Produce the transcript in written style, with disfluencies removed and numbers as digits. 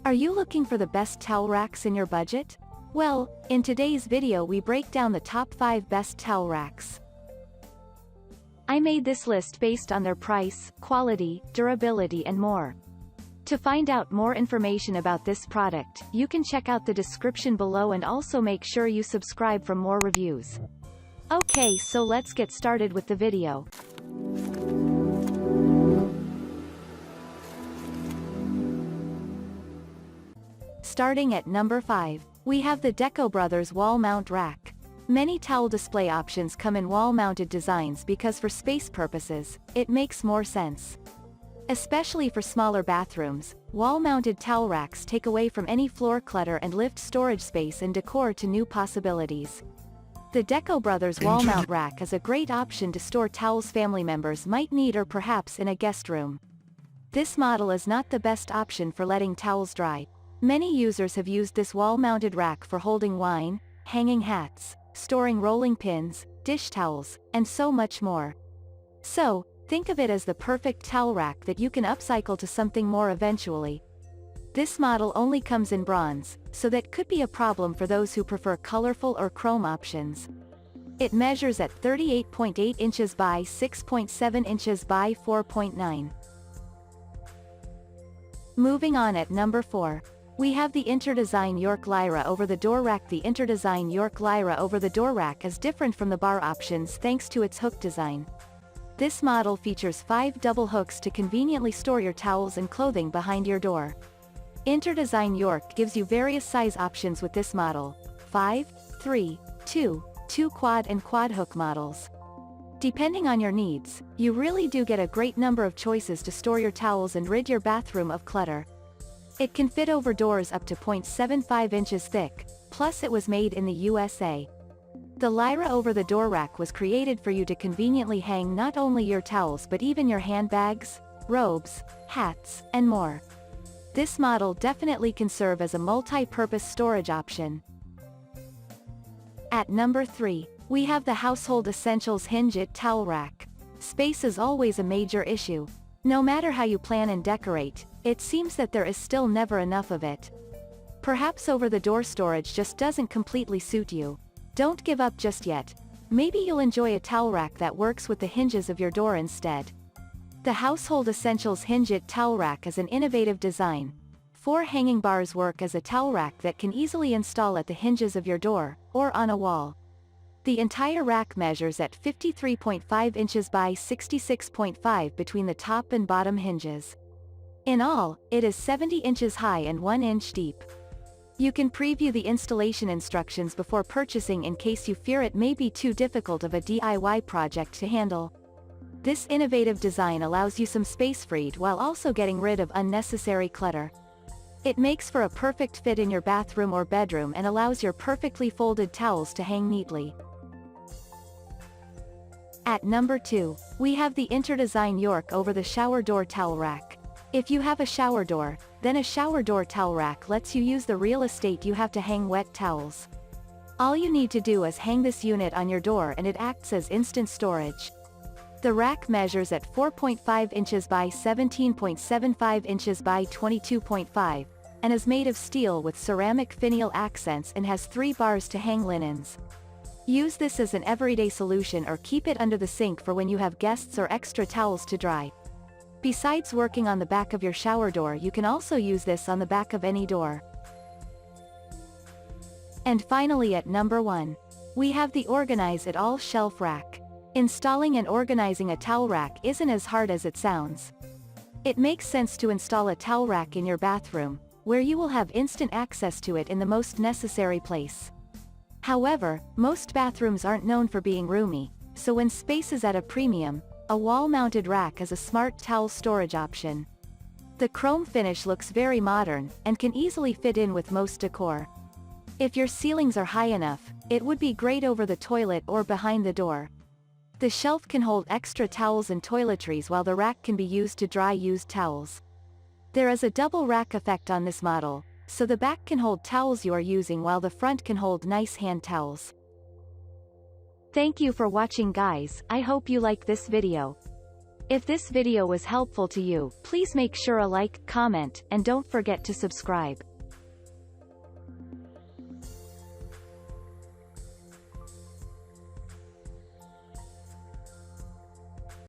Are you looking for the best towel racks in your budget? Well, in today's video we break down the top 5 best towel racks. I made this list based on their price, quality, durability and more. To find out more information about this product, you can check out the description below and also make sure you subscribe for more reviews. Okay, so let's get started with the video. Starting at number 5, we have the Deco Brothers Wall Mount Rack. Many towel display options come in wall-mounted designs because for space purposes, it makes more sense. Especially for smaller bathrooms, wall-mounted towel racks take away from any floor clutter and lift storage space and decor to new possibilities. The Deco Brothers Wall Mount Rack is a great option to store towels family members might need or perhaps in a guest room. This model is not the best option for letting towels dry. Many users have used this wall-mounted rack for holding wine, hanging hats, storing rolling pins, dish towels, and so much more. So, think of it as the perfect towel rack that you can upcycle to something more eventually. This model only comes in bronze, so that could be a problem for those who prefer colorful or chrome options. It measures at 38.8 inches by 6.7 inches by 4.9. Moving on at number 4. We have the InterDesign York Lyra over-the-door rack. The InterDesign York Lyra over-the-door rack is different from the bar options thanks to its hook design. This model features 5 double hooks to conveniently store your towels and clothing behind your door. InterDesign York gives you various size options with this model: 5, 3, 2, 2 quad and quad hook models. Depending on your needs, you really do get a great number of choices to store your towels and rid your bathroom of clutter. It can fit over doors up to 0.75 inches thick, plus it was made in the USA. The Lyra over-the-door rack was created for you to conveniently hang not only your towels but even your handbags, robes, hats, and more. This model definitely can serve as a multi-purpose storage option. At number 3, we have the Household Essentials Hinge Towel Rack. Space is always a major issue. No matter how you plan and decorate, it seems that there is still never enough of it. Perhaps over-the-door storage just doesn't completely suit you. Don't give up just yet. Maybe you'll enjoy a towel rack that works with the hinges of your door instead. The Household Essentials Hinge Towel Rack is an innovative design. 4 hanging bars work as a towel rack that can easily install at the hinges of your door, or on a wall. The entire rack measures at 53.5 inches by 66.5 between the top and bottom hinges. In all, it is 70 inches high and 1 inch deep. You can preview the installation instructions before purchasing in case you fear it may be too difficult of a DIY project to handle. This innovative design allows you some space freed while also getting rid of unnecessary clutter. It makes for a perfect fit in your bathroom or bedroom and allows your perfectly folded towels to hang neatly. At number 2, we have the InterDesign York Over the Shower Door Towel Rack. If you have a shower door, then a shower door towel rack lets you use the real estate you have to hang wet towels. All you need to do is hang this unit on your door and it acts as instant storage. The rack measures at 4.5 inches by 17.75 inches by 22.5, and is made of steel with ceramic finial accents and has 3 bars to hang linens. Use this as an everyday solution or keep it under the sink for when you have guests or extra towels to dry. Besides working on the back of your shower door, you can also use this on the back of any door. And finally at number 1, we have the Organize It All Shelf Rack. Installing and organizing a towel rack isn't as hard as it sounds. It makes sense to install a towel rack in your bathroom, where you will have instant access to it in the most necessary place. However, most bathrooms aren't known for being roomy, so when space is at a premium, a wall-mounted rack is a smart towel storage option. The chrome finish looks very modern, and can easily fit in with most decor. If your ceilings are high enough, it would be great over the toilet or behind the door. The shelf can hold extra towels and toiletries while the rack can be used to dry used towels. There is a double rack effect on this model, so the back can hold towels you are using while the front can hold nice hand towels. Thank you for watching guys, I hope you like this video. If this video was helpful to you, please make sure a like, comment, and don't forget to subscribe.